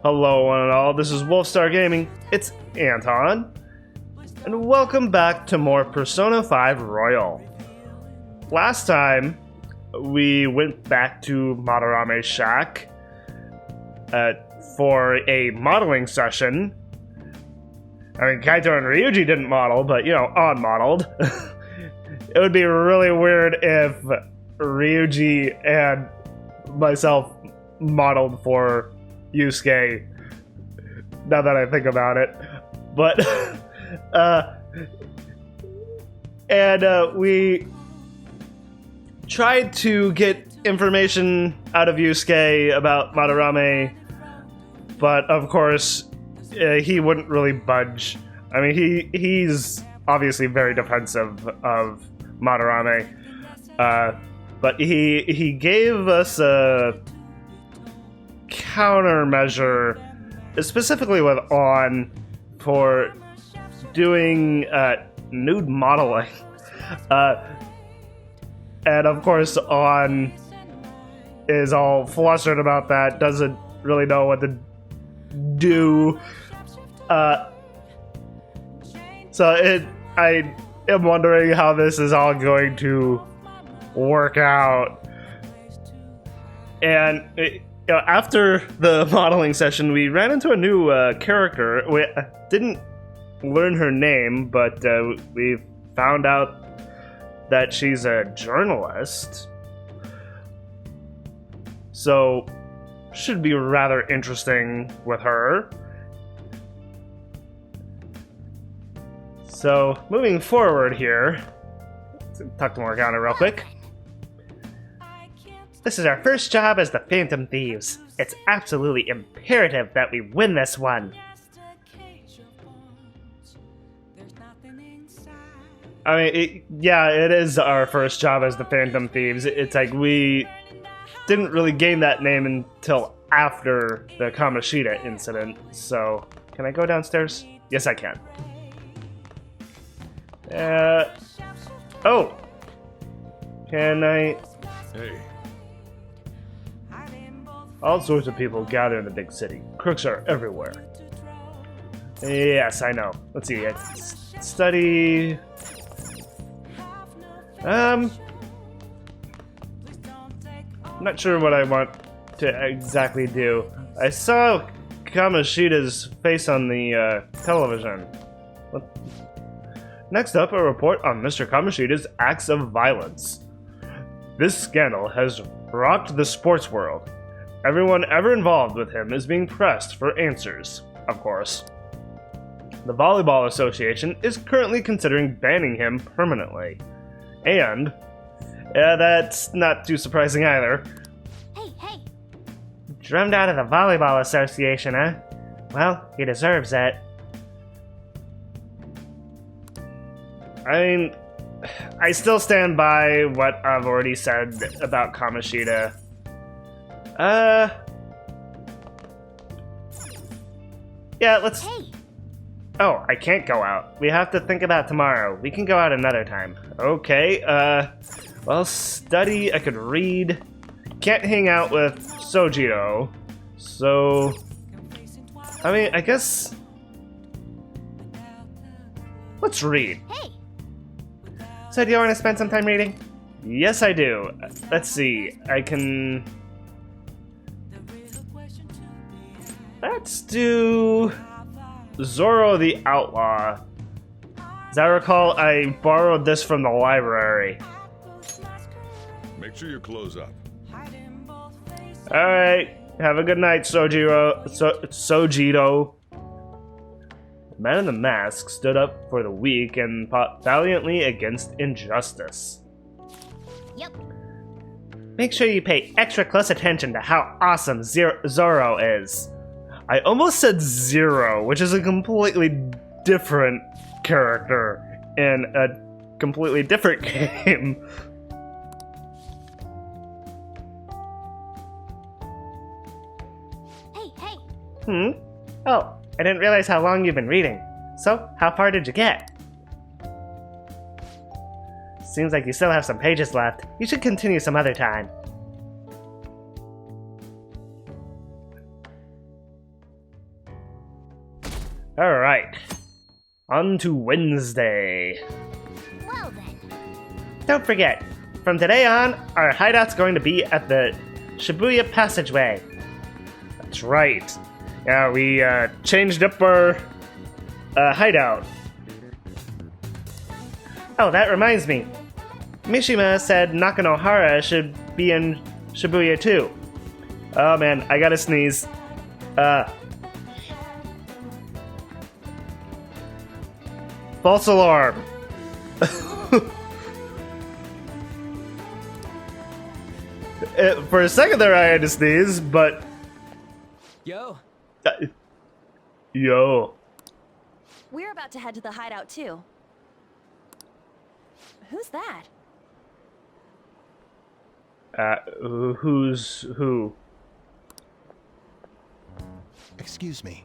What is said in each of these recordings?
Hello one and all, this is Wolfstar Gaming, it's Anton, and welcome back to more Persona 5 Royal. Last time, we went back to Madarame's shack for a modeling session. I mean, Kaito and Ryuji didn't model, but, you know, on-modeled. It would be really weird if Ryuji and myself modeled for Yusuke, now that I think about it. But, we tried to get information out of Yusuke about Madarame, but of course, he wouldn't really budge. I mean, he's obviously very defensive of Madarame, but he gave us a countermeasure, specifically with On, for doing nude modeling. And of course, On is all flustered about that, doesn't really know what to do. So I am wondering how this is all going to work out. And after the modeling session, we ran into a new character. We didn't learn her name, but we found out that she's a journalist. So, should be rather interesting with her. So, moving forward here, let's talk to Morgana real quick. This is our first job as the Phantom Thieves. It's absolutely imperative that we win this one. I mean, it is our first job as the Phantom Thieves. It's like we didn't really gain that name until after the Kamoshida incident. So, can I go downstairs? Yes, I can. Oh! Can I... Hey. All sorts of people gather in the big city. Crooks are everywhere. Yes, I know. Let's see. Study... I'm not sure what I want to exactly do. I saw Kamoshida's face on the television. What? Next up, a report on Mr. Kamoshida's acts of violence. This scandal has rocked the sports world. Everyone ever involved with him is being pressed for answers, of course. The Volleyball Association is currently considering banning him permanently. And, that's not too surprising either. Hey! Drummed out of the Volleyball Association, huh? Well, he deserves it. I mean, I still stand by what I've already said about Kamoshida. Yeah, let's... Hey! Oh, I can't go out. We have to think about tomorrow. We can go out another time. Okay, well, study, I could read. Can't hang out with Sojiro. So, I mean, I guess... let's read. Hey! So do you want to spend some time reading? Yes, I do. Let's see. I can... let's do... Zoro the Outlaw. As I recall, I borrowed this from the library. Make sure your clothes up. Alright, have a good night, Sojiro. Sojiro. The man in the mask stood up for the weak and fought valiantly against injustice. Yep. Make sure you pay extra close attention to how awesome Zoro is. I almost said Zero, which is a completely different character in a completely different game. Hey! Oh, I didn't realize how long you've been reading. So, how far did you get? Seems like you still have some pages left. You should continue some other time. Alright. On to Wednesday. Well then. Don't forget, from today on, our hideout's going to be at the Shibuya passageway. That's right. Yeah, we changed up our hideout. Oh, that reminds me. Mishima said Naranohara should be in Shibuya too. Oh man, I gotta sneeze. False alarm. For a second there I had to sneeze, but... Yo. Yo. We're about to head to the hideout too. Who's that? Who's who? Excuse me.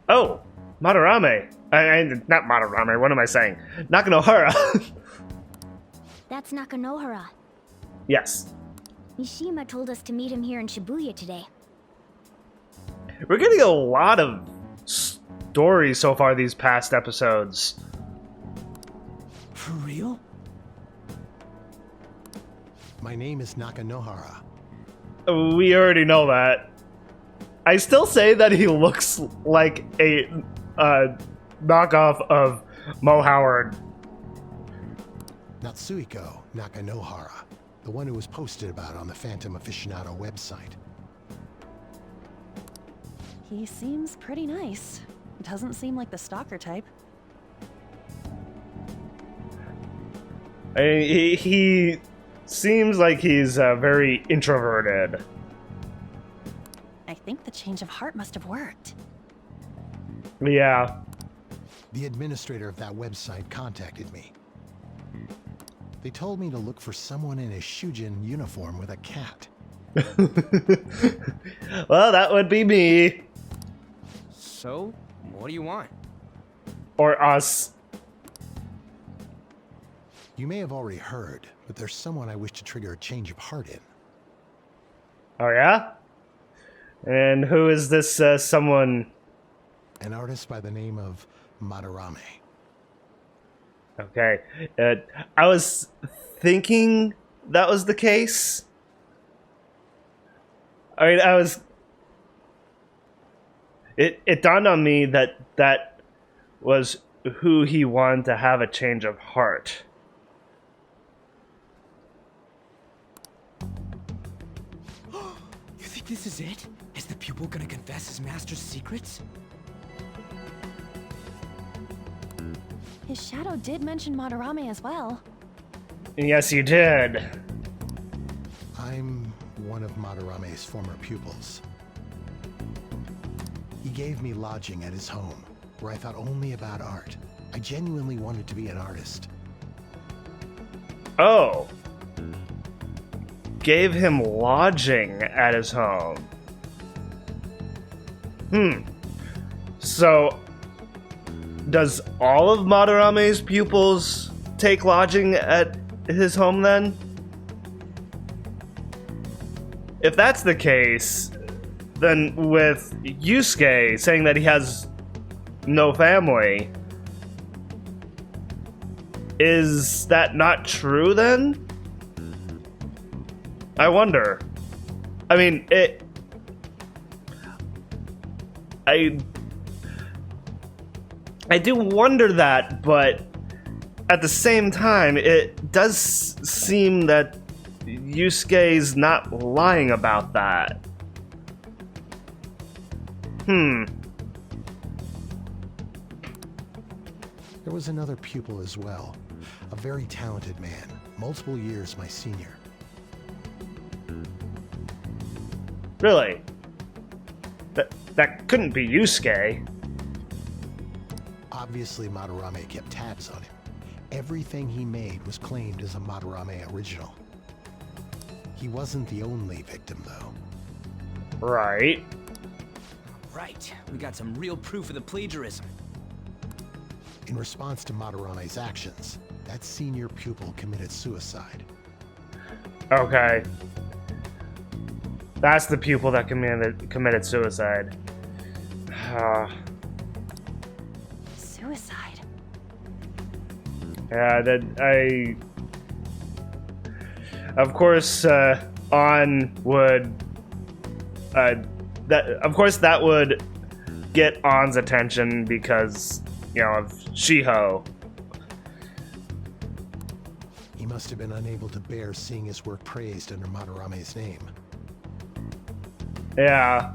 Oh, Madarame. Not Madarame, what am I saying? Naranohara. That's Naranohara. Yes. Mishima told us to meet him here in Shibuya today. We're getting a lot of stories so far these past episodes. For real? My name is Naranohara. We already know that. I still say that he looks like a knockoff of Moe Howard. Natsuhiko Naranohara, the one who was posted about on the Phantom Aficionado website. He seems pretty nice. Doesn't seem like the stalker type. He seems like he's very introverted. I think the change of heart must have worked. Yeah. The administrator of that website contacted me. They told me to look for someone in a Shujin uniform with a cat. Well, that would be me. So, what do you want? Or us. You may have already heard, but there's someone I wish to trigger a change of heart in. Oh, yeah? And who is this someone? An artist by the name of Madarame. Okay. I was thinking that was the case. I mean, It dawned on me that that was who he wanted to have a change of heart. You think this is it? Is the pupil gonna confess his master's secrets? His shadow did mention Madarame as well. Yes, you did. I'm one of Madarame's former pupils. He gave me lodging at his home, where I thought only about art. I genuinely wanted to be an artist. Oh. Gave him lodging at his home. So, does all of Madarame's pupils take lodging at his home then? If that's the case, then with Yusuke saying that he has no family, is that not true then? I wonder. I mean, I do wonder that, but at the same time, it does seem that Yusuke's not lying about that. There was another pupil as well, a very talented man, multiple years my senior. Really? That couldn't be Yusuke. Obviously, Madarame kept tabs on him. Everything he made was claimed as a Madarame original. He wasn't the only victim, though. Right. Right, we got some real proof of the plagiarism. In response to Madarame's actions, that senior pupil committed suicide. Okay. That's the pupil that committed suicide. Suicide. Yeah, of course, On would, that would get On's attention because, you know, of Shiho. He must have been unable to bear seeing his work praised under Madarame's name. Yeah.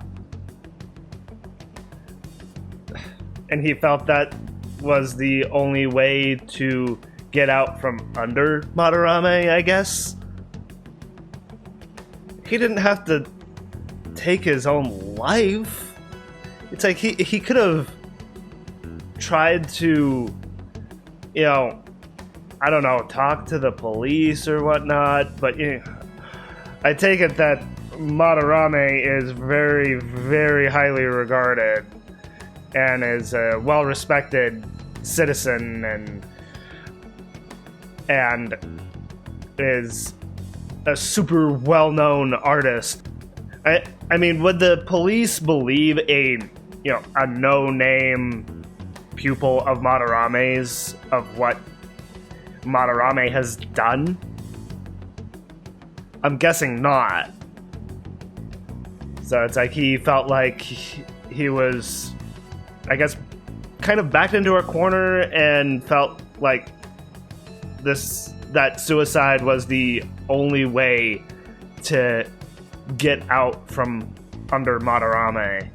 And he felt that was the only way to get out from under Madarame, I guess. He didn't have to take his own life. It's like he could have tried to, you know, I don't know, talk to the police or whatnot, but you know, I take it that Madarame is very, very highly regarded and is a well-respected citizen and is a super well-known artist. I mean, would the police believe a no-name pupil of Madarame's of what Madarame has done? I'm guessing not. So it's like he felt like he was, I guess, kind of backed into a corner and felt like that suicide was the only way to get out from under Madarame.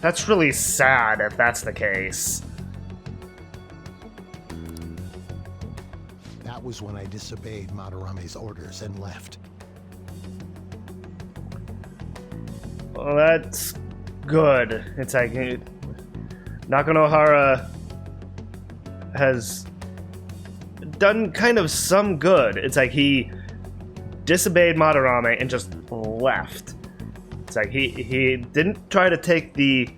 That's really sad if that's the case. That was when I disobeyed Madarame's orders and left. Well, that's good. It's like Naranohara has done kind of some good. It's like he disobeyed Madarame and just left. It's like he didn't try to take the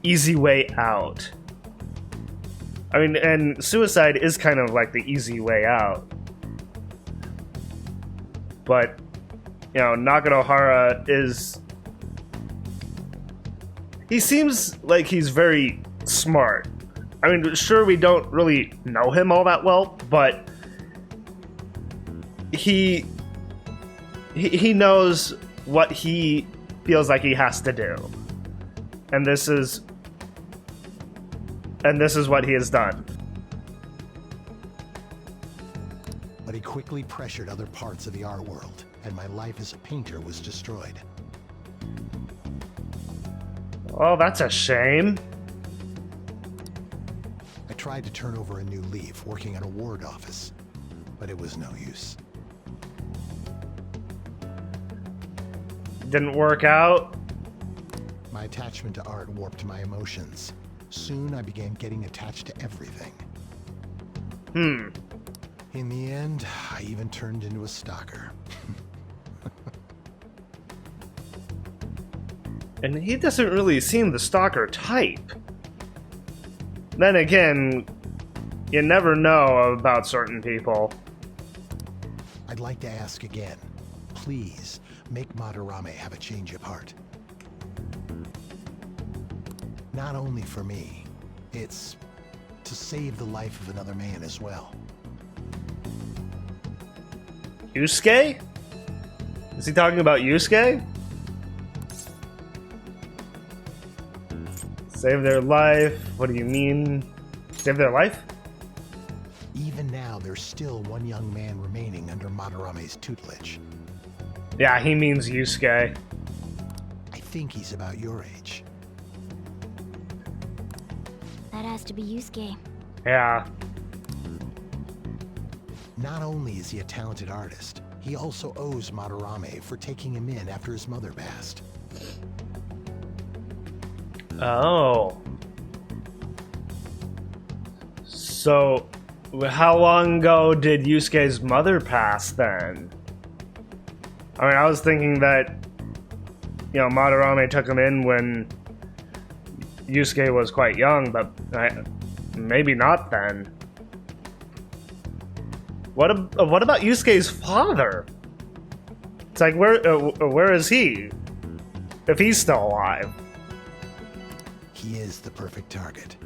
easy way out. I mean, and suicide is kind of like the easy way out. But, you know, Naranohara is... He seems like he's very smart. I mean, sure, we don't really know him all that well, but he knows what he feels like he has to do. And this is what he has done. But he quickly pressured other parts of the art world, and my life as a painter was destroyed. Oh, that's a shame. I tried to turn over a new leaf, working at a ward office, but it was no use. Didn't work out. My attachment to art warped my emotions. Soon I began getting attached to everything. In the end, I even turned into a stalker. And he doesn't really seem the stalker type. Then again, you never know about certain people. I'd like to ask again. Please, make Madarame have a change of heart. Not only for me, it's to save the life of another man as well. Yusuke? Is he talking about Yusuke? Save their life? What do you mean? Save their life? Even now, there's still one young man remaining under Madarame's tutelage. Yeah, he means Yusuke. I think he's about your age. That has to be Yusuke. Yeah. Not only is he a talented artist, he also owes Madarame for taking him in after his mother passed. Oh. So, how long ago did Yusuke's mother pass then? I mean, I was thinking that, you know, Madarame took him in when Yusuke was quite young, but maybe not then. What about Yusuke's father? It's like, where is he? If he's still alive. He is the perfect target.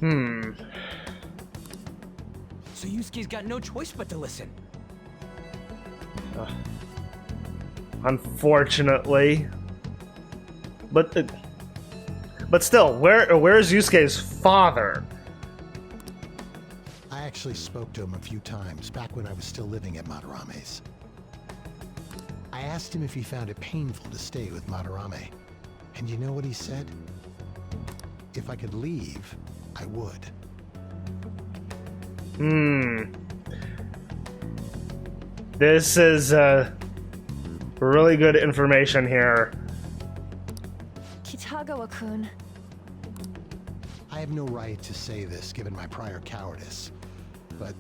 So Yusuke's got no choice but to listen. Unfortunately. But still, where's Yusuke's father? I actually spoke to him a few times back when I was still living at Madarame's. I asked him if he found it painful to stay with Madarame. And you know what he said? If I could leave, I would. This is really good information here. Kitagawa-kun. I have no right to say this given my prior cowardice, but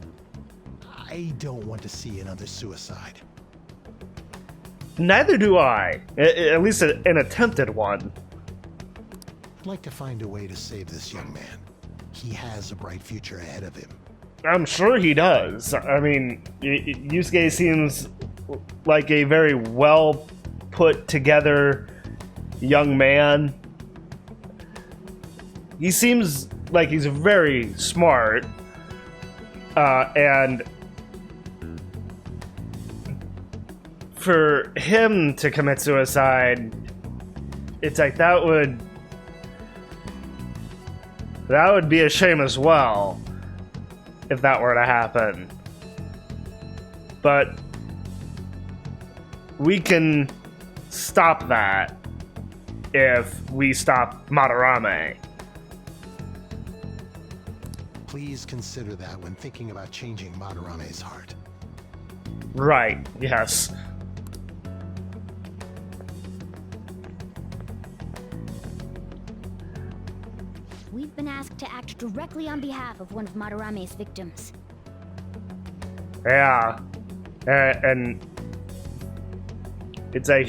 I don't want to see another suicide. Neither do I. At least an attempted one. I'd like to find a way to save this young man. He has a bright future ahead of him. I'm sure he does. I mean, Yusuke seems like a very well put together young man. He seems like he's very smart, and for him to commit suicide, it's like that would be a shame as well if that were to happen. But we can stop that if we stop Madarame. Please consider that when thinking about changing Madarame's heart. Right, yes. We've been asked to act directly on behalf of one of Madarame's victims. Yeah. And it's like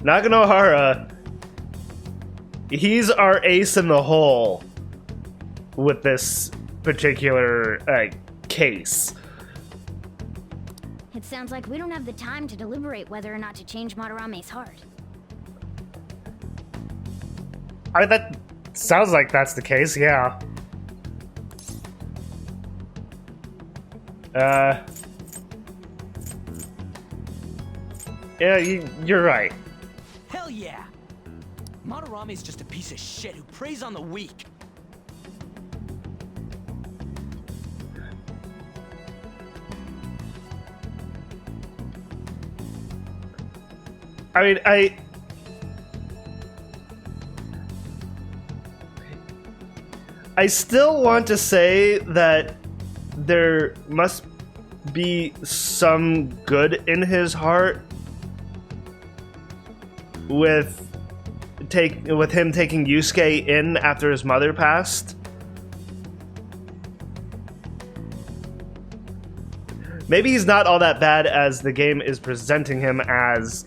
Naranohara, he's our ace in the hole with this particular case. It sounds like we don't have the time to deliberate whether or not to change Madarame's heart. That sounds like that's the case, yeah. Yeah, you're right. Hell yeah! Madarame's just a piece of shit who preys on the weak. I mean, I still want to say that there must be some good in his heart with him taking Yusuke in after his mother passed. Maybe he's not all that bad as the game is presenting him as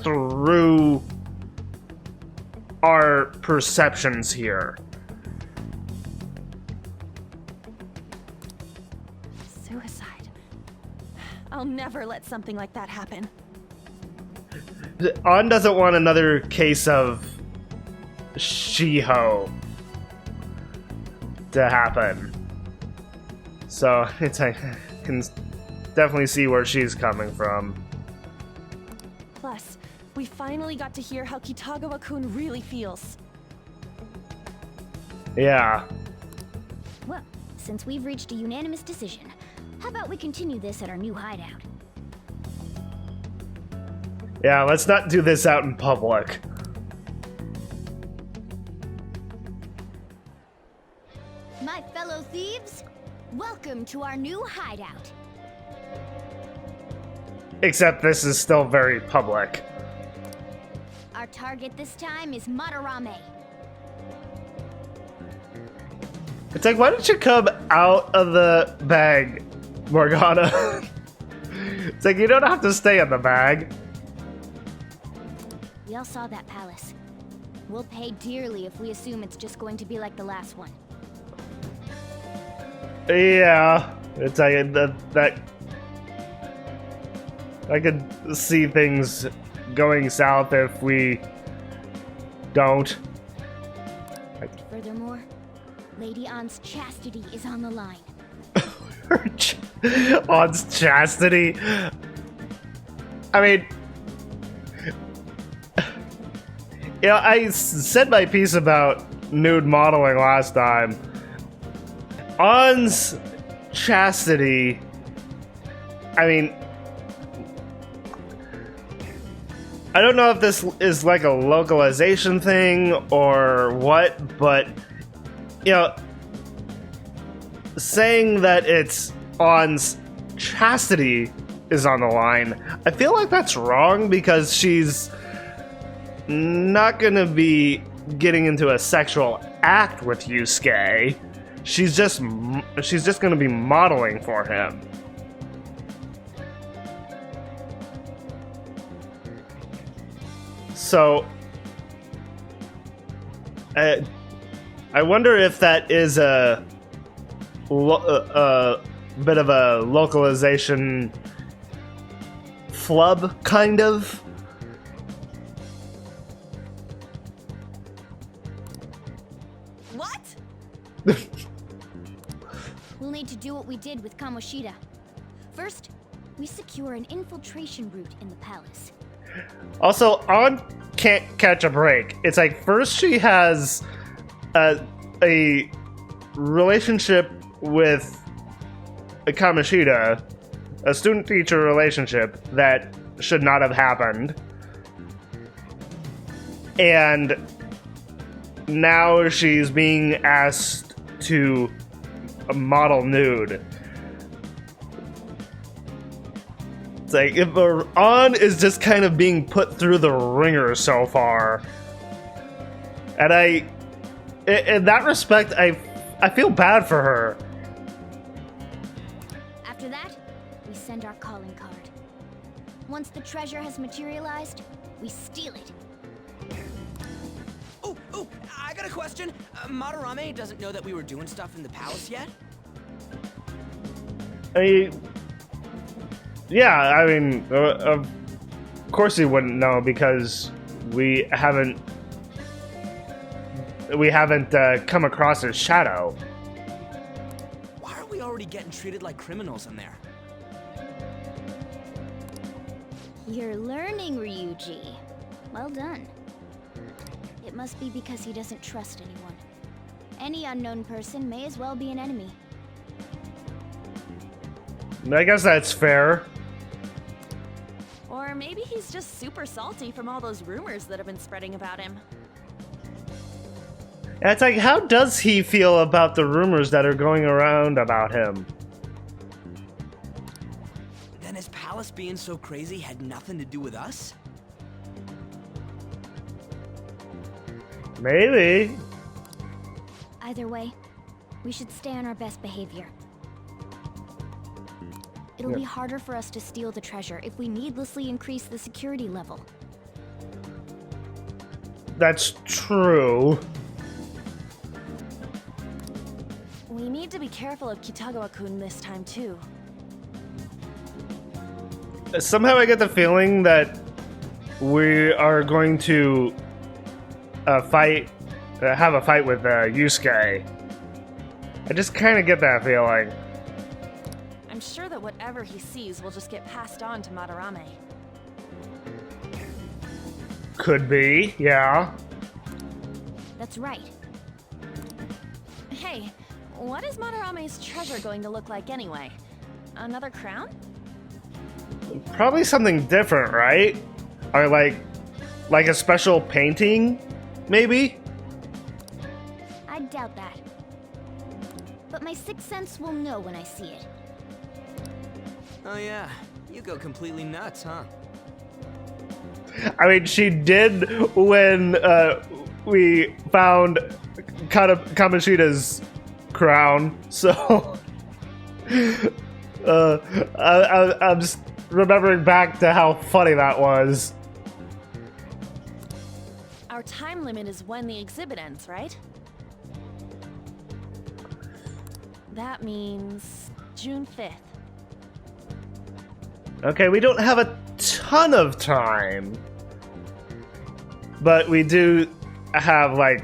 through our perceptions here. Suicide. I'll never let something like that happen. On doesn't want another case of Shiho to happen. So it's I can definitely see where she's coming from. Plus, we finally got to hear how Kitagawa-kun really feels. Yeah. Well, since we've reached a unanimous decision, how about we continue this at our new hideout? Yeah, let's not do this out in public. My fellow thieves, welcome to our new hideout. Except this is still very public. Our target this time is Madarame. It's like, why don't you come out of the bag, Morgana? It's like, you don't have to stay in the bag. We all saw that palace. We'll pay dearly if we assume it's just going to be like the last one. Yeah, it's like that I could see things going south if we don't. Furthermore, Lady An's chastity is on the line. On's chastity. I mean, you know, I said my piece about nude modeling last time. On's chastity, I mean, I don't know if this is like a localization thing or what, but, you know, saying that it's On's chastity is on the line, I feel like that's wrong because she's not gonna be getting into a sexual act with Yusuke. She's just gonna be modeling for him. So I wonder if that is a bit of a localization flub, kind of. What? We'll need to do what we did with Kamoshida. First, we secure an infiltration route in the palace. Also, On can't catch a break. It's like first she has a relationship with Kamoshida, a student-teacher relationship that should not have happened, and now she's being asked to model nude. It's like if On is just kind of being put through the ringer so far, and in that respect, I feel bad for her. After that, we send our calling card. Once the treasure has materialized, we steal it. Oh, I got a question. Madarame doesn't know that we were doing stuff in the palace yet? Yeah, I mean, of course he wouldn't know because we haven't come across his shadow. Why are we already getting treated like criminals in there? You're learning, Ryuji. Well done. It must be because he doesn't trust anyone. Any unknown person may as well be an enemy. I guess that's fair. Or maybe he's just super salty from all those rumors that have been spreading about him. And it's like, how does he feel about the rumors that are going around about him? Then his palace being so crazy had nothing to do with us? Maybe. Either way, we should stay on our best behavior. It'll be harder for us to steal the treasure if we needlessly increase the security level. That's true. We need to be careful of Kitagawa-kun this time too. Somehow I get the feeling that we are going to have a fight with Yusuke. I just kind of get that feeling. I'm sure that whatever he sees will just get passed on to Madarame. Could be, yeah. That's right. Hey, what is Madarame's treasure going to look like anyway? Another crown? Probably something different, right? Or like a special painting, maybe? I doubt that. But my sixth sense will know when I see it. Oh yeah, you go completely nuts, huh? I mean, she did when we found Kamoshida's crown, so I'm just remembering back to how funny that was. Our time limit is when the exhibit ends, right? That means June 5th. Okay, we don't have a ton of time, but we do have like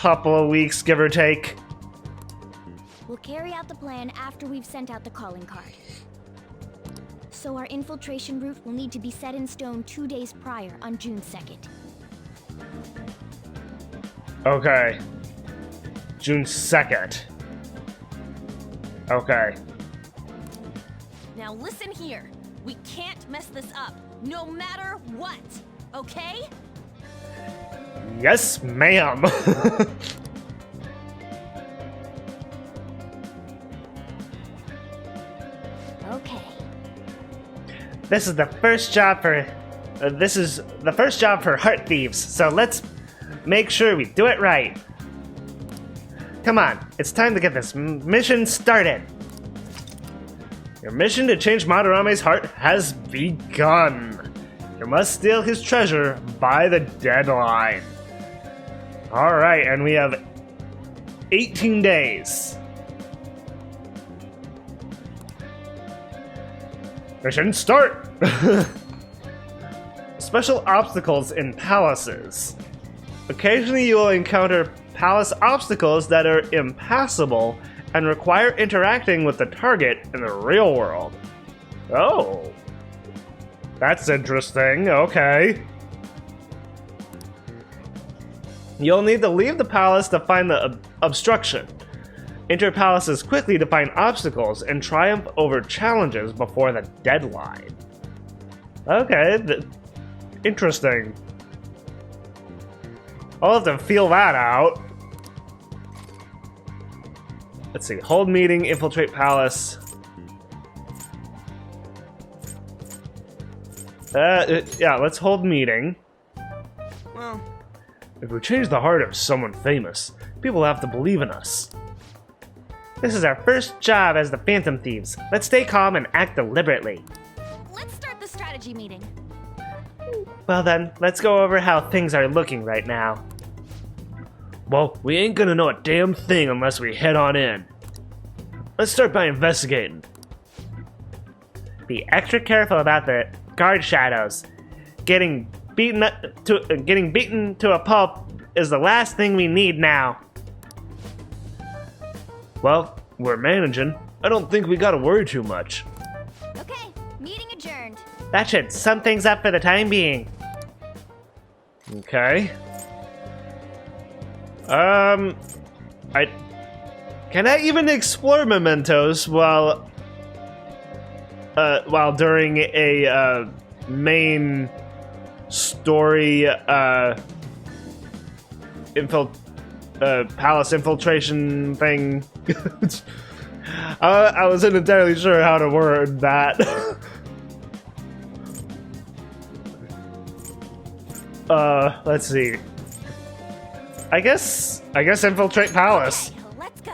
couple of weeks, give or take. We'll carry out the plan after we've sent out the calling card. So our infiltration route will need to be set in stone 2 days prior on June 2nd. Okay. June 2nd. Okay. Now listen here. We can't mess this up, no matter what, okay? Yes, ma'am. Okay. This is the first job for Heart Thieves, so let's make sure we do it right. Come on, it's time to get this mission started. Your mission to change Madarame's heart has begun. You must steal his treasure by the deadline. Alright, and we have 18 days. Mission start! Special obstacles in palaces. Occasionally you will encounter palace obstacles that are impassable and require interacting with the target in the real world. Oh. That's interesting, okay. You'll need to leave the palace to find the obstruction. Enter palaces quickly to find obstacles and triumph over challenges before the deadline. Okay, interesting. I'll have to feel that out. Let's see, hold meeting, infiltrate palace. Yeah, let's hold meeting. Well, If we change the heart of someone famous, people have to believe in us. This is our first job as the Phantom Thieves. Let's stay calm and act deliberately. Let's start the strategy meeting. Well then, let's go over how things are looking right now. Well, we ain't gonna know a damn thing unless we head on in. Let's start by investigating. Be extra careful about the guard shadows. Getting beaten to a pulp is the last thing we need now. Well, we're managing. I don't think we gotta worry too much. Okay, meeting adjourned. That should sum things up for the time being. Okay. Can I even explore mementos while during a main story palace infiltration thing? I wasn't entirely sure how to word that. Let's see. I guess infiltrate palace. Okay, let's go.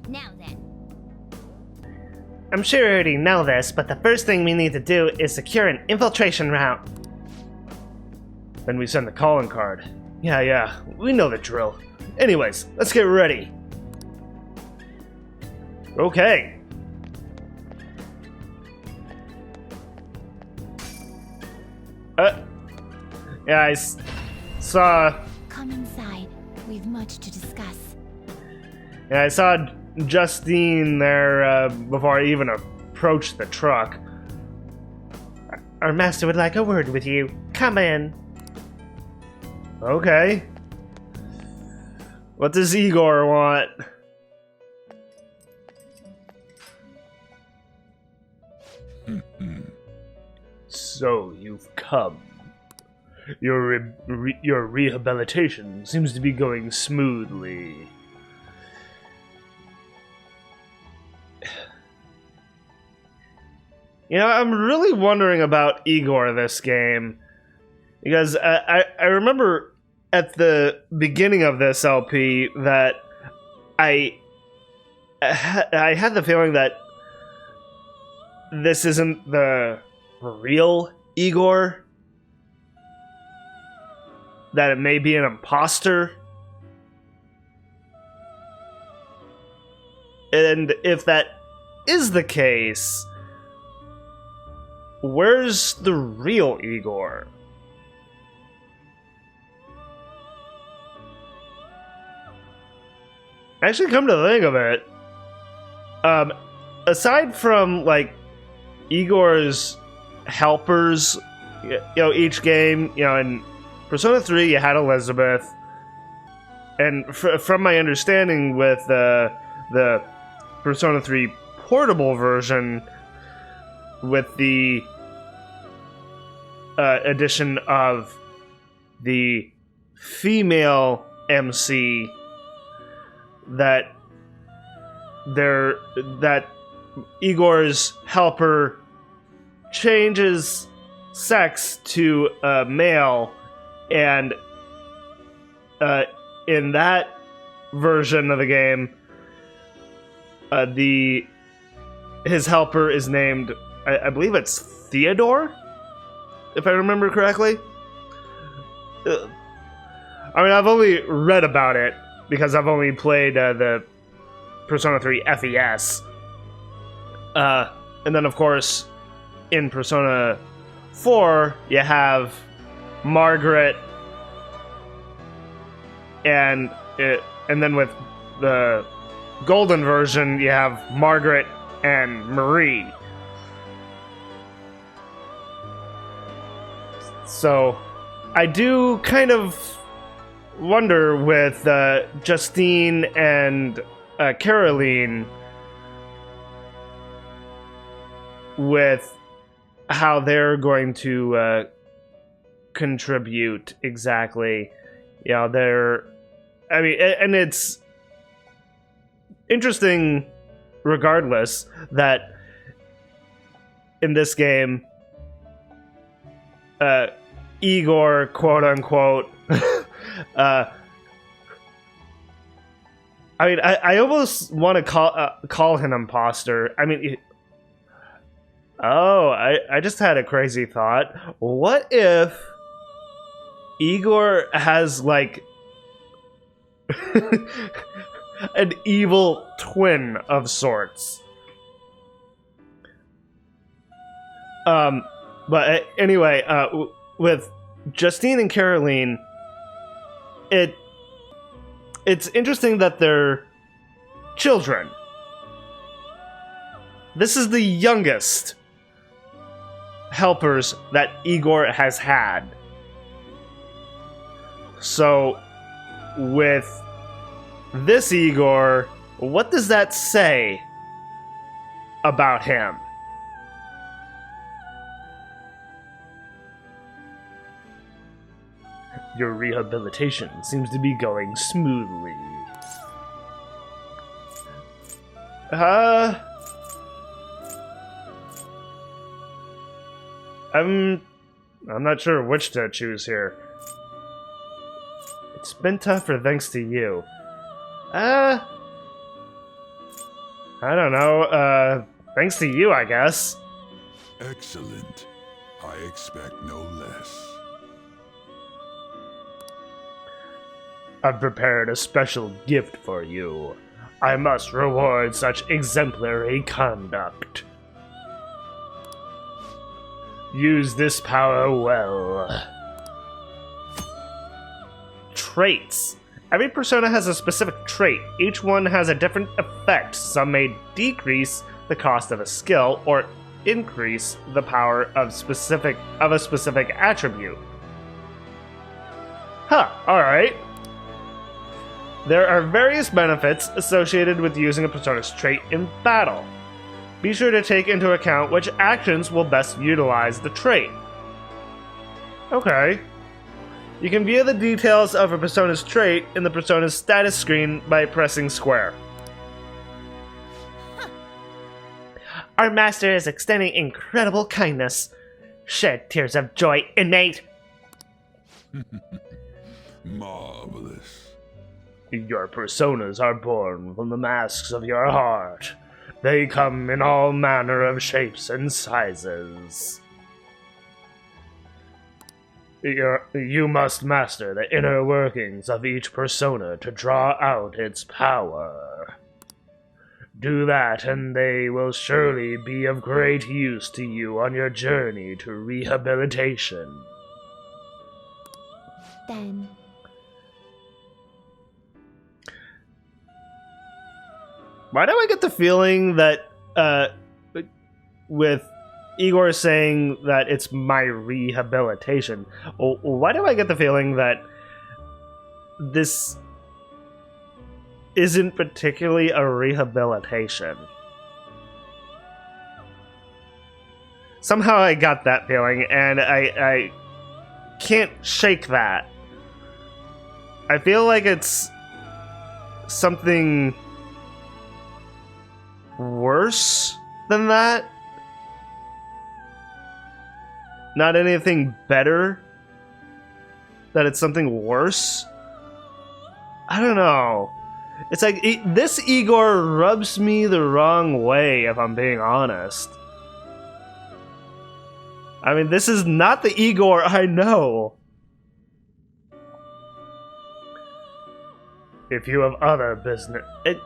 Now then. I'm sure you already know this, but the first thing we need to do is secure an infiltration route. Then we send the calling card. Yeah, we know the drill. Anyways, let's get ready. Okay. Yeah, I saw. Come inside. We've much to discuss. Yeah, I saw Justine there before I even approached the truck. Our master would like a word with you. Come in. Okay. What does Igor want? So you've come. Your rehabilitation seems to be going smoothly. You know, I'm really wondering about Igor this game. Because I remember at the beginning of this LP that I had the feeling that this isn't the real Igor. That it may be an imposter. And if that is the case, where's the real Igor? Actually, come to think of it, aside from like Igor's helpers, you know, each game, you know, in Persona 3 you had Elizabeth, and from my understanding with the Persona 3 portable version, with the addition of the female MC, that Igor's helper changes sex to a male, and in that version of the game, his helper is named, I believe it's Theodore, if I remember correctly. I mean, I've only read about it because I've only played the Persona 3 FES. And then, of course, in Persona 4, you have Margaret, and then with the golden version, you have Margaret and Marie. So, I do kind of wonder with Justine and Caroline, with how they're going to contribute exactly. You know, I mean, and it's interesting regardless that in this game, Igor, quote unquote, I mean, I almost want to call him imposter. I mean, I just had a crazy thought. What if Igor has, like, an evil twin of sorts? But anyway, with Justine and Caroline, it's interesting that they're children. This is the youngest helpers that Igor has had. So, with this Igor, what does that say about him? Your rehabilitation seems to be going smoothly. I'm not sure which to choose here. It's been tougher thanks to you. I don't know, thanks to you, I guess. Excellent. I expect no less. I've prepared a special gift for you. I must reward such exemplary conduct. Use this power well. Traits. Every persona has a specific trait. Each one has a different effect. Some may decrease the cost of a skill or increase the power of a specific attribute. Huh, alright. There are various benefits associated with using a persona's trait in battle. Be sure to take into account which actions will best utilize the trait. Okay. You can view the details of a persona's trait in the persona's status screen by pressing square. Our master is extending incredible kindness. Shed tears of joy, inmate. Marvelous. Your personas are born from the masks of your heart. They come in all manner of shapes and sizes. You must master the inner workings of each persona to draw out its power. Do that, and they will surely be of great use to you on your journey to rehabilitation. Then, Why do I get the feeling that, with Igor saying that it's my rehabilitation, why do I get the feeling that this isn't particularly a rehabilitation? Somehow I got that feeling, and I can't shake that. I feel like it's something worse than that. Not anything better. That it's something worse. I don't know. It's like, this Igor rubs me the wrong way, if I'm being honest. I mean, this is not the Igor I know. If you have other business... It's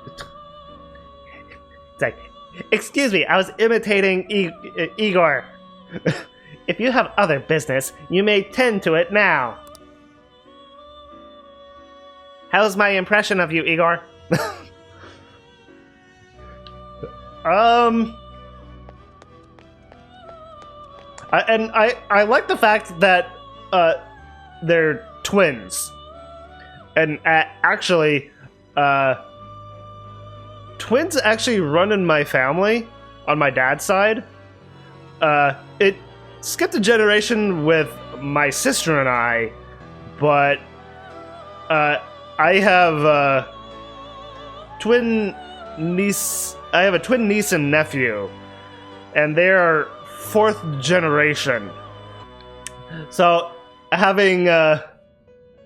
like, excuse me, I was imitating Igor. If you have other business, you may tend to it now. How's my impression of you, Igor? I like the fact that they're twins, and actually, twins actually run in my family on my dad's side. It skipped a generation with my sister and I, but I have a twin niece. I have a twin niece and nephew, and they are 4th generation. So having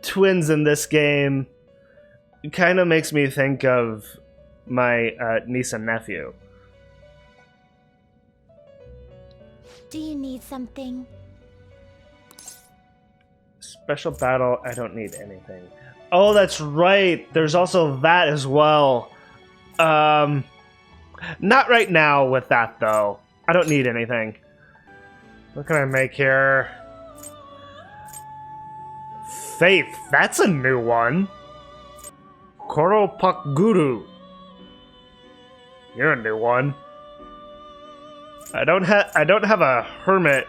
twins in this game kind of makes me think of my niece and nephew. do you need something? Special battle, I don't need anything. Oh, that's right. There's also that as well. Not right now with that, though. I don't need anything. What can I make here? Faith, that's a new one. Koropakguru. You're a new one. I don't have a hermit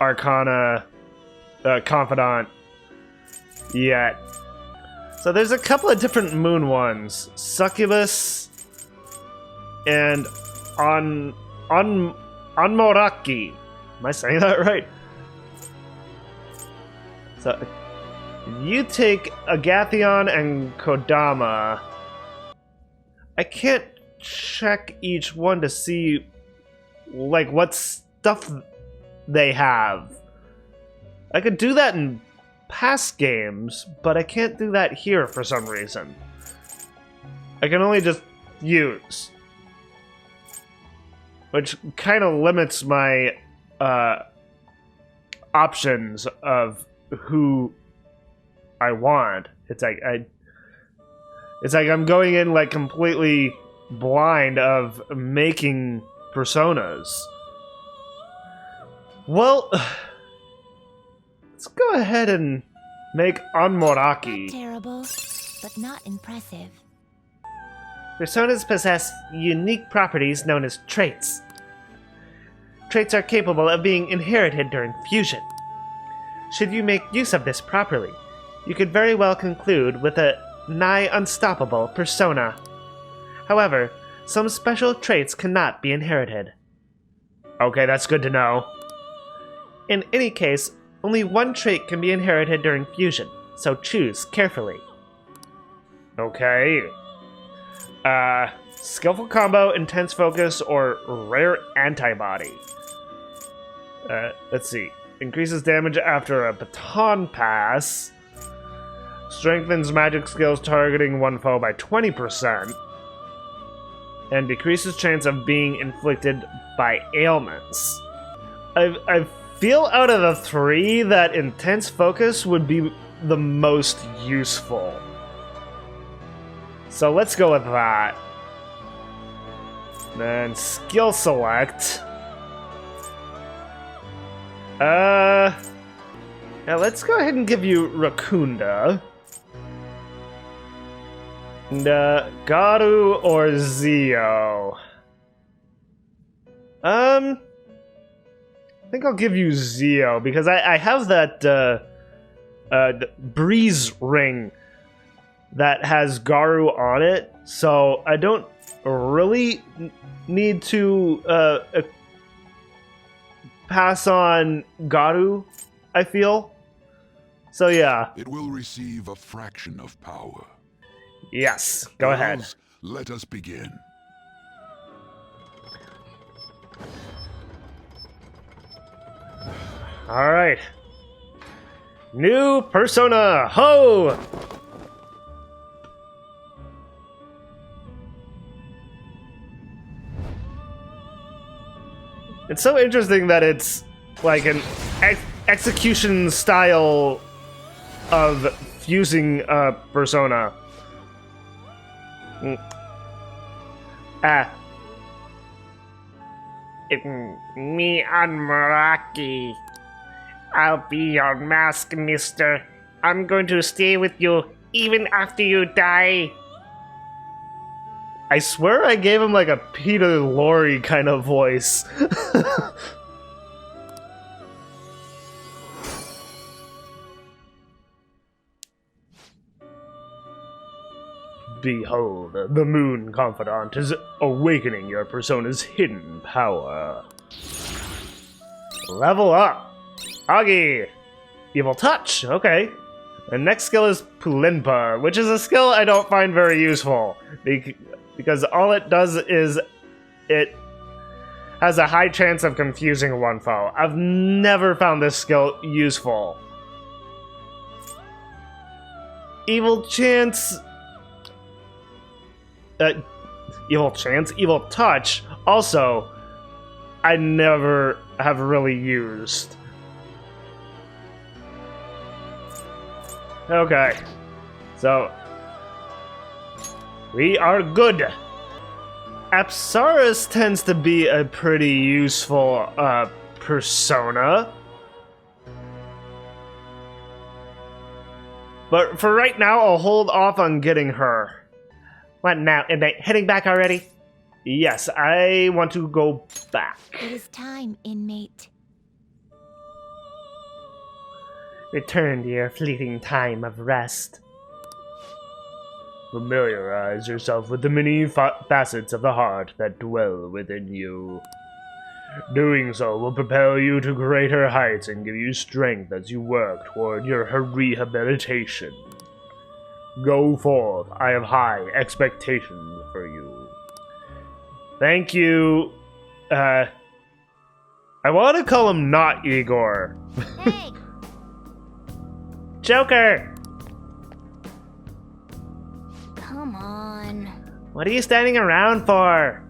arcana confidant yet. So there's a couple of different moon ones. Succubus and Anmoraki. Am I saying that right? So you take Agathion and Kodama. I can't check each one to see like what stuff they have. I could do that in past games, but I can't do that here for some reason. I can only just use, which kind of limits my options of who I want. It's like I'm going in like completely blind of making personas. Well, let's go ahead and make Anmoraki. Not terrible, but not impressive. Personas possess unique properties known as traits. Traits are capable of being inherited during fusion. Should you make use of this properly, you could very well conclude with a nigh unstoppable persona. However, some special traits cannot be inherited. Okay, that's good to know. In any case, only one trait can be inherited during fusion, so choose carefully. Okay. Skillful combo, intense focus, or rare antibody. Let's see. Increases damage after a baton pass. Strengthens magic skills targeting one foe by 20%. And decreases chance of being inflicted by ailments. I feel out of the three that intense focus would be the most useful. So let's go with that. Then skill select. Now let's go ahead and give you Rakunda. And, Garu or Zio? I think I'll give you Zio, because I have that, breeze ring that has Garu on it, so I don't really need to, pass on Garu, I feel. So yeah. It will receive a fraction of power. Yes, go ahead. Girls, let us begin. Alright. New persona, ho! It's so interesting that it's like an execution style of fusing a persona. Me and Meraki. I'll be your mask, mister. I'm going to stay with you even after you die. I swear I gave him like a Peter Lorre kind of voice. Behold, the Moon Confidant is awakening your persona's hidden power. Level up! Agi! Evil Touch, okay. The next skill is Pulinpa, which is a skill I don't find very useful. Because all it does is it has a high chance of confusing one foe. I've never found this skill useful. Evil Chance... Evil Touch, also, I never have really used. Okay, so we are good. Apsaris tends to be a pretty useful persona. But for right now, I'll hold off on getting her. What now, inmate? Heading back already? Yes, I want to go back. It is time, inmate. Return to your fleeting time of rest. Familiarize yourself with the many facets of the heart that dwell within you. Doing so will propel you to greater heights and give you strength as you work toward your rehabilitation. Go forth. I have high expectations for you. Thank you. I want to call him not Igor. Hey! Joker! Come on. What are you standing around for?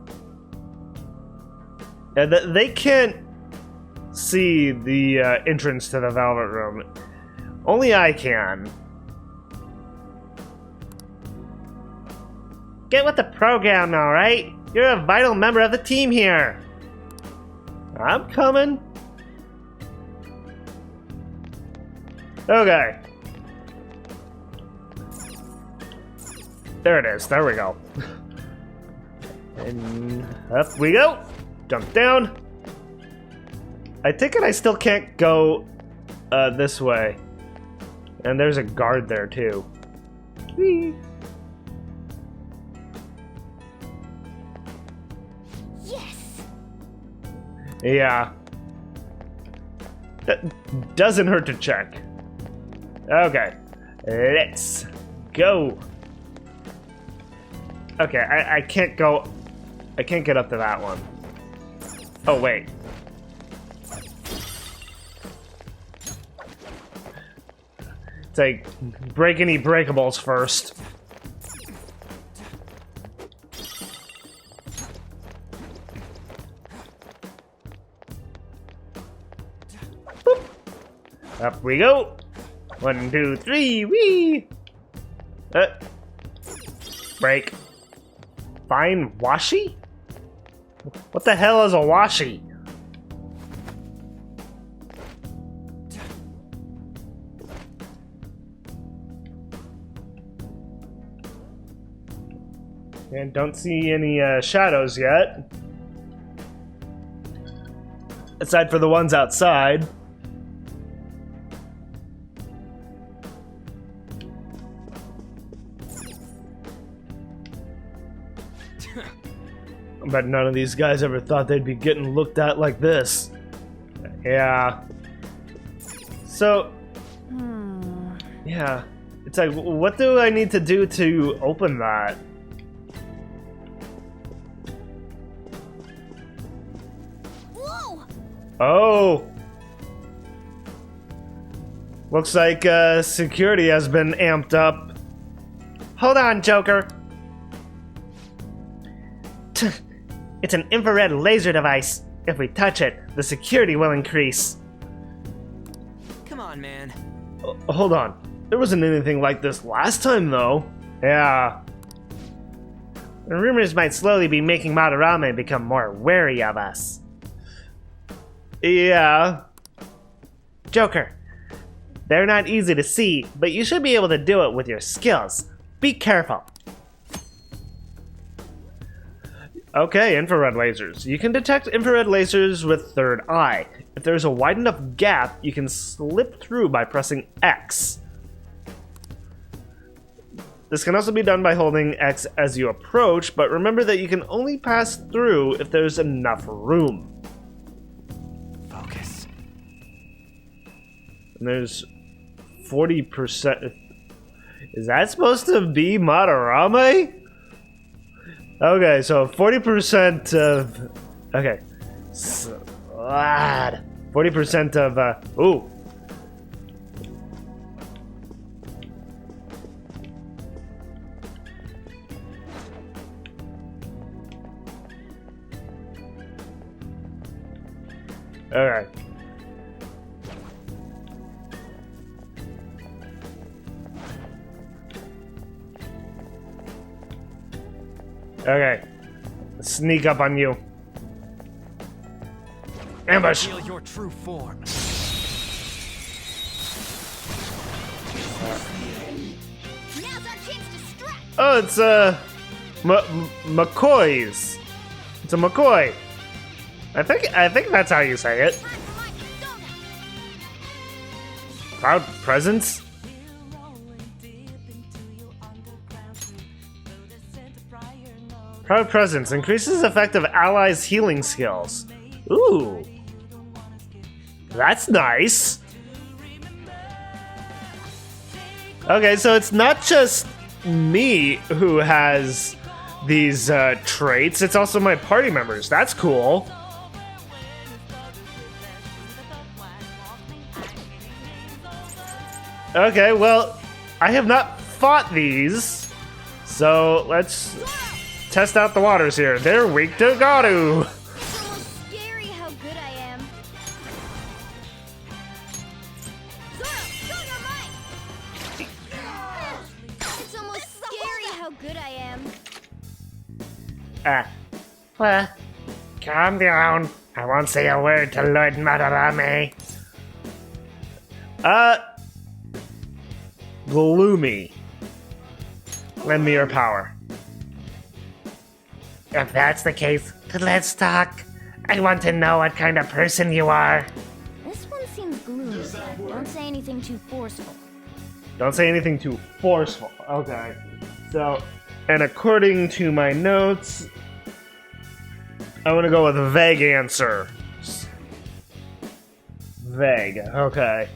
They can't see the entrance to the Velvet Room. Only I can. Get with the program, alright? You're a vital member of the team here. I'm coming. Okay. There it is. There we go. And up we go. Jump down. I take it I still can't go this way. And there's a guard there too. Whee. Yes! Yeah. That doesn't hurt to check. Okay. Let's go. Okay, I can't go... I can't get up to that one. Oh, wait. It's like, break any breakables first. Boop. Up we go. 1, 2, 3, whee! Break. Fine washi? What the hell is a washi? And don't see any shadows yet. Aside for the ones outside. But none of these guys ever thought they'd be getting looked at like this. Yeah. So, yeah. It's like, what do I need to do to open that? Whoa! Oh! Looks like security has been amped up. Hold on, Joker. It's an infrared laser device. If we touch it, the security will increase. Come on, man. Hold on. There wasn't anything like this last time, though. Yeah. The rumors might slowly be making Madarame become more wary of us. Yeah. Joker. They're not easy to see, but you should be able to do it with your skills. Be careful. Okay, infrared lasers. You can detect infrared lasers with third eye. If there's a wide enough gap, you can slip through by pressing X. This can also be done by holding X as you approach, but remember that you can only pass through if there's enough room. Focus. And there's 40%. Is that supposed to be Madarame? Okay, so 40% of... Okay. 40% of... Ooh. Okay. Okay. Let's sneak up on you. Ambush! Reveal your true form. Now's our chance to strike! Oh, it's McCoy's. It's a McCoy. I think that's how you say it. Proud presence? Proud presence increases effective allies' healing skills. Ooh. That's nice. Okay, so it's not just me who has these traits, it's also my party members. That's cool. Okay, well, I have not fought these, so let's test out the waters here. They're weak to Garu. It's almost scary how good I am. Zoro, show your might! It's almost scary how good I am. Well, calm down. I won't say a word to Lord Madarame. Gloomy. Lend me your power. If that's the case, then let's talk. I want to know what kind of person you are. This one seems gloomy, but don't say anything too forceful. Don't say anything too forceful. Okay. So, and according to my notes, I want to go with a vague answer. Vague. Okay.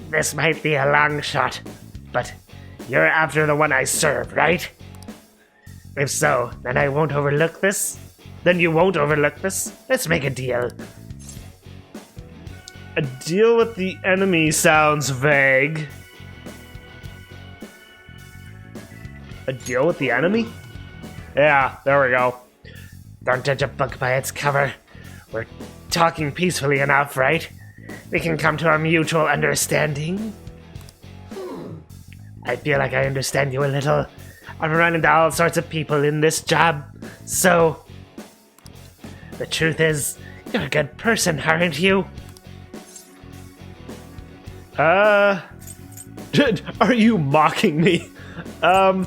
This might be a long shot, but you're after the one I serve, right? If so, then I won't overlook this. Then you won't overlook this. Let's make a deal. A deal with the enemy sounds vague. A deal with the enemy? Yeah, there we go. Don't judge a book by its cover. We're talking peacefully enough, right? We can come to a mutual understanding. I feel like I understand you a little. I've run into all sorts of people in this job, so The truth is, you're a good person, aren't you? Are you mocking me? That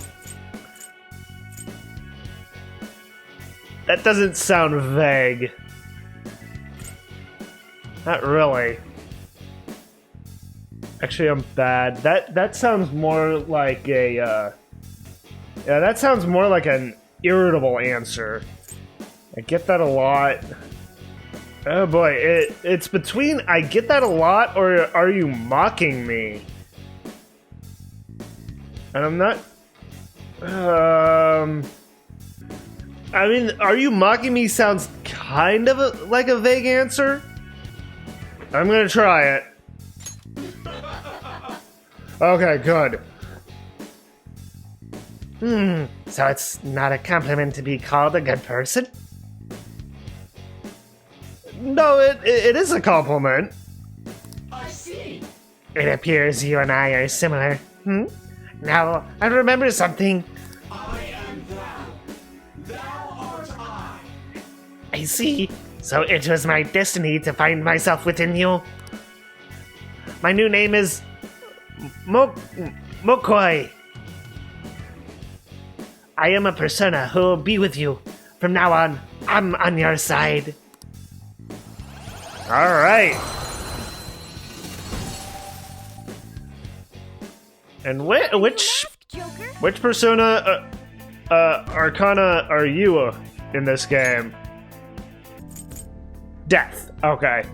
doesn't sound vague. Not really. Actually, I'm bad. That sounds more like a, yeah, that sounds more like an irritable answer. I get that a lot. Oh boy, it's between I get that a lot or are you mocking me? And I'm not... I mean, are you mocking me sounds kind of like a vague answer? I'm gonna try it. Okay, good. So it's not a compliment to be called a good person? No, it is a compliment. It appears you and I are similar. Now, I remember something. I see. So it was my destiny to find myself within you. My new name is... Mokoi. I am a persona who will be with you. From now on, I'm on your side. Alright. And which persona arcana are you in this game? Death. Okay.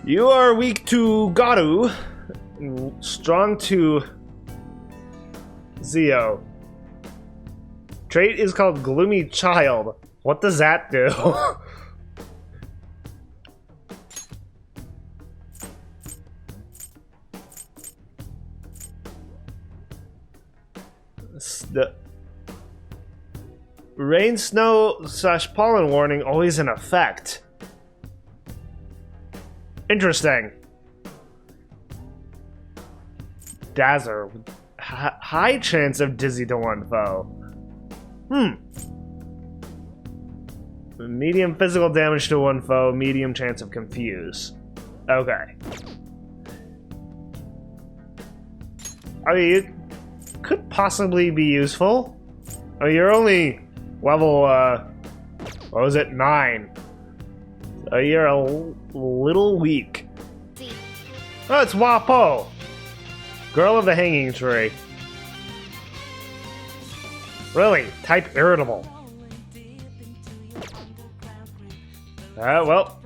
You are weak to Garu, strong to Zio. Trait is called Gloomy Child. What does that do? The rain, snow / pollen warning always in effect. Interesting. Dazzler. High chance of dizzy to one foe. Medium physical damage to one foe, medium chance of confuse. Okay. I mean, it could possibly be useful. I mean, you're only level, what was it, 9. So you're a little weak. Oh, it's Wapo! Girl of the Hanging Tree. Really, type irritable. Well.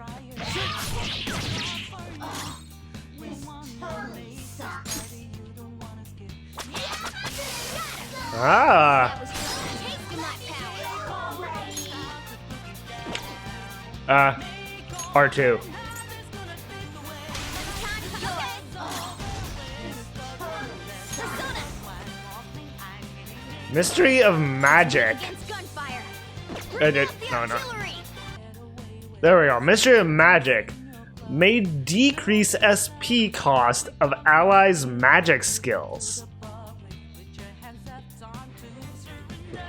R2. Mystery of Magic. No. There we go. Mystery of Magic may decrease SP cost of allies' magic skills.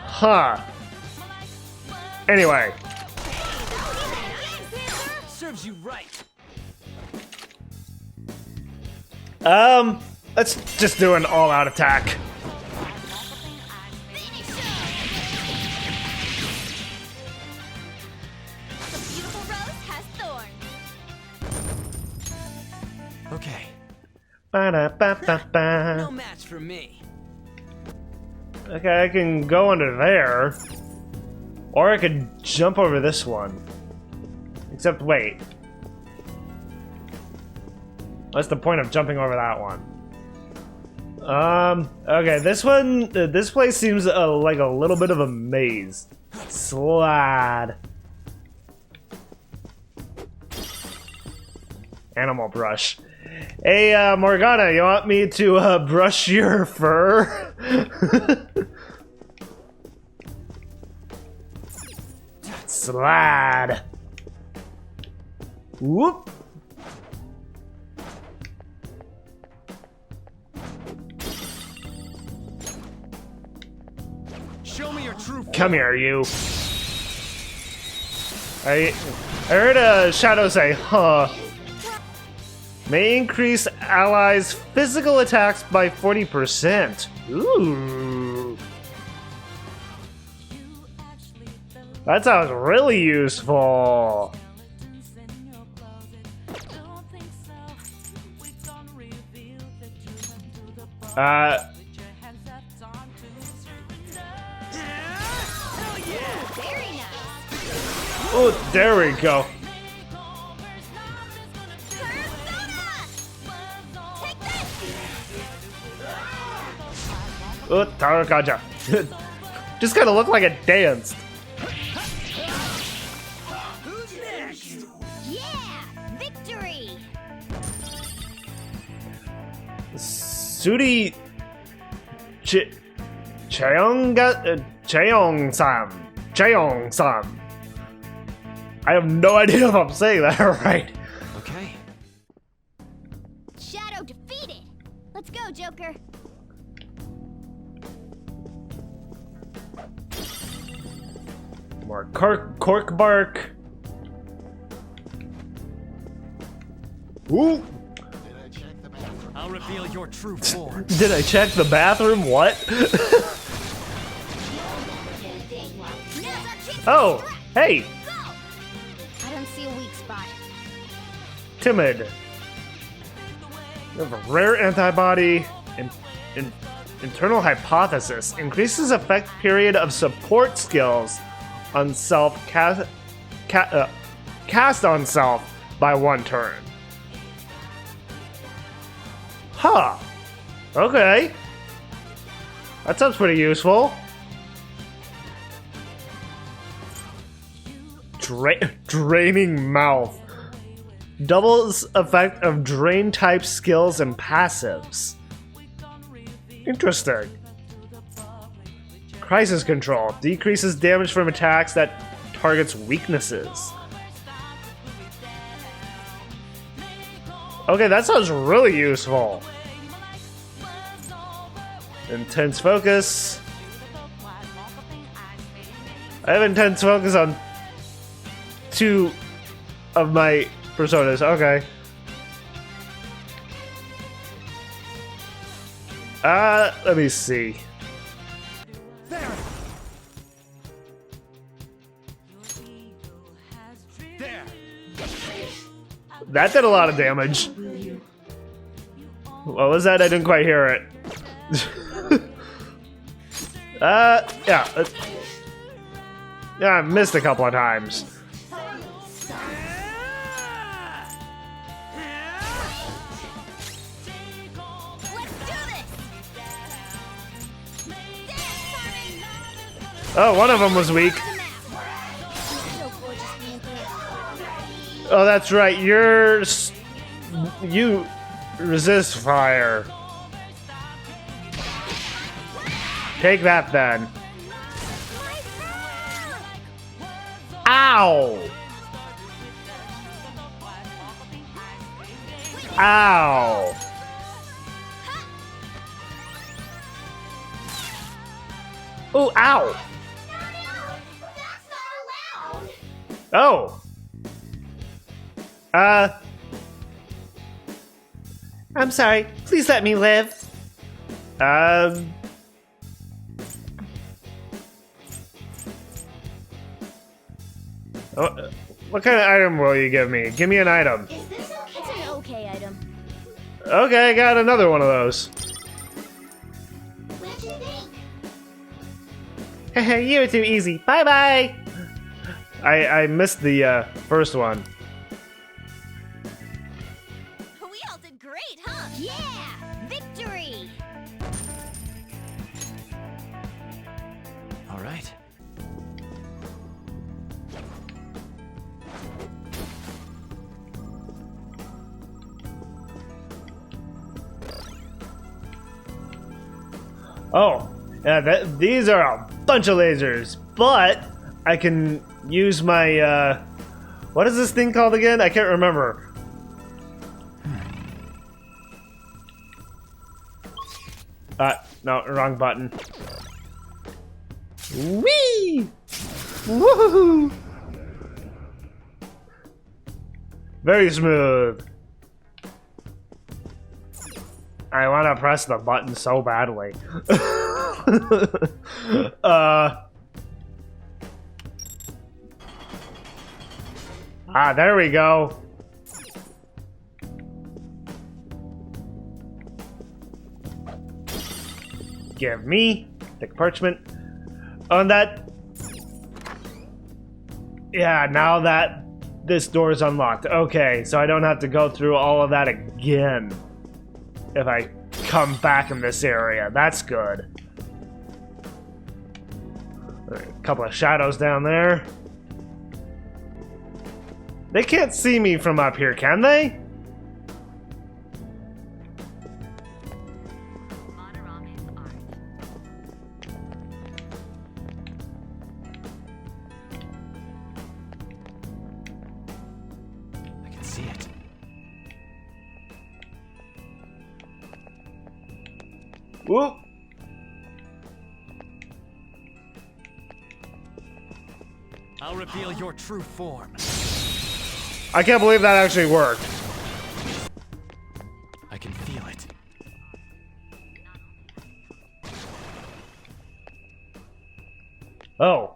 Huh. Anyway. Serves you right. Let's just do an all-out attack. Okay. Ba-da-ba-ba-ba. No match for me. Okay, I can go under there. Or I could jump over this one. Except, wait. What's the point of jumping over that one? Okay, this one, this place seems like a little bit of a maze. Slide. Animal brush. Hey, Morgana, you want me to, brush your fur? Slide. Whoop. Show me your true form. Come here, you. I heard a shadow say, huh. May increase allies' physical attacks by 40%. Ooh. That sounds really useful. Very nice. Oh, there we go. Take this. Oh, Tarakaja. Just kind of looked like it danced. Yeah, victory. Suri Cheong-sam. I have no idea if I'm saying that right. Okay. Shadow defeated. Let's go, Joker. More cork bark. Ooh. I'll reveal your true form. Did I check the bathroom? What? Oh, hey, Go. I don't see a weak spot. timid. You have a rare antibody. Internal hypothesis increases effect period of support skills on self cast on self by 1 turn. Huh. Okay. That sounds pretty useful. Draining mouth. Doubles effect of drain type skills and passives. Interesting. Crisis control. Decreases damage from attacks that targets weaknesses. Okay, that sounds really useful. Intense focus. I have intense focus on 2 of my personas. Okay. Let me see. There. There. That did a lot of damage. What was that? I didn't quite hear it. Yeah. Yeah, I missed a couple of times. Oh, one of them was weak. Oh, that's right. You resist fire. Take that then. Ow! Ow! Oh, ow! Oh! I'm sorry. Please let me live. What kind of item will you give me? Give me an item. It's an okay item. Okay, I got another one of those. What do you think? Hehe, you were too easy. Bye bye. I missed the first one. We all did great, huh? Yeah, victory. All right. Oh, yeah, these are a bunch of lasers, but I can use my, what is this thing called again? I can't remember. No, wrong button. Whee! Woohoo! Very smooth. I want to press the button so badly. There we go. Give me the parchment. On that. Yeah, now that this door is unlocked. Okay, so I don't have to go through all of that again if I come back in this area. That's good. A couple of shadows down there. They can't see me from up here, can they? I can see it. Whoop. I'll reveal your true form. I can't believe that actually worked. I can feel it. Oh.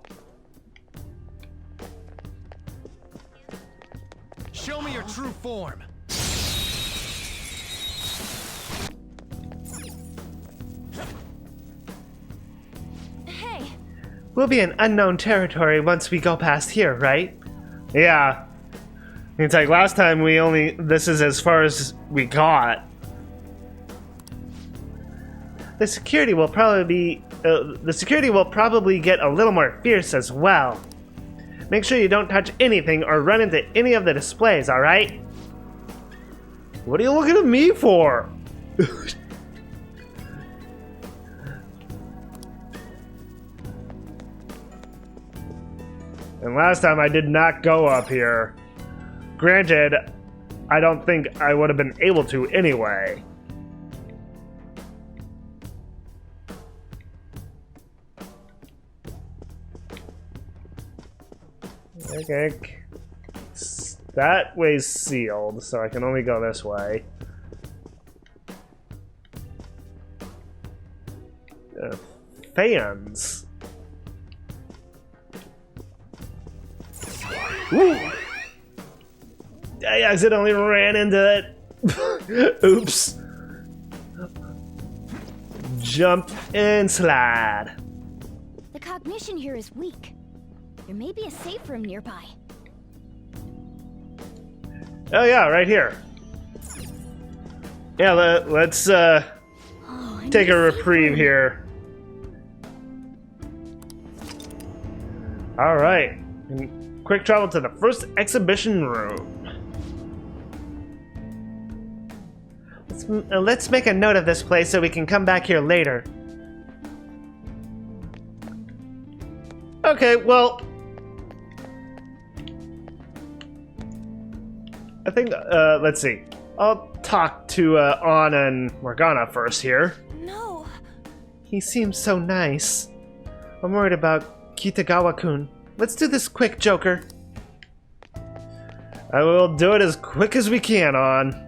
Show me your true form. Hey, We'll be in unknown territory once we go past here, right? Yeah. It's like last time this is as far as we got. The security will probably get a little more fierce as well. Make sure you don't touch anything or run into any of the displays, alright? What are you looking at me for? And last time I did not go up here. Granted, I don't think I would have been able to anyway. Okay. That way's sealed, so I can only go this way. Fans. Ooh. I accidentally ran into it. Oops. Jump and slide. the cognition here is weak. There may be a safe room nearby. Oh yeah, right here. Yeah, let's take a reprieve here. All right, quick travel to the first exhibition room. Let's make a note of this place so we can come back here later. Okay, well, I think let's see. I'll talk to Anna and Morgana first here. No. He seems so nice. I'm worried about Kitagawa-kun. Let's do this quick, Joker. I will do it as quick as we can, on.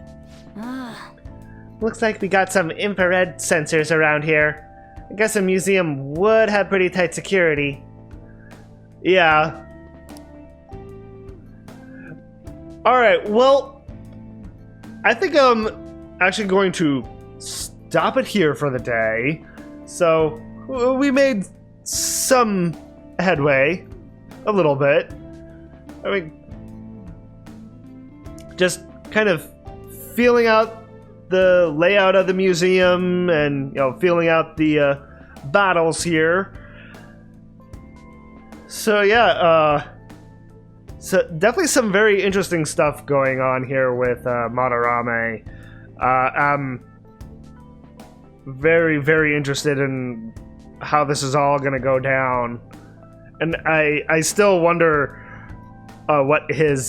Looks like we got some infrared sensors around here. I guess a museum would have pretty tight security. Yeah. Alright, well, I think I'm actually going to stop it here for the day. So, we made some headway. A little bit. I mean, just kind of feeling out the layout of the museum and, you know, feeling out the battles here. So yeah, so definitely some very interesting stuff going on here with Madarame. I'm very, very interested in how this is all gonna go down, and I still wonder what his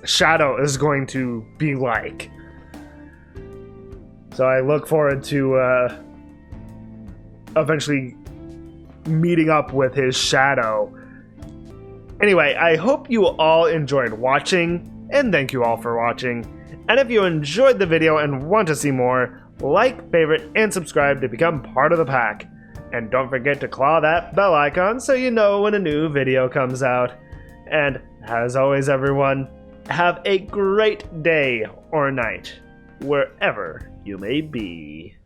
shadow is going to be like. So I look forward to eventually meeting up with his shadow. Anyway, I hope you all enjoyed watching, and thank you all for watching. And if you enjoyed the video and want to see more, like, favorite, and subscribe to become part of the pack. And don't forget to claw that bell icon so you know when a new video comes out. And as always, everyone, have a great day or night, wherever you may be.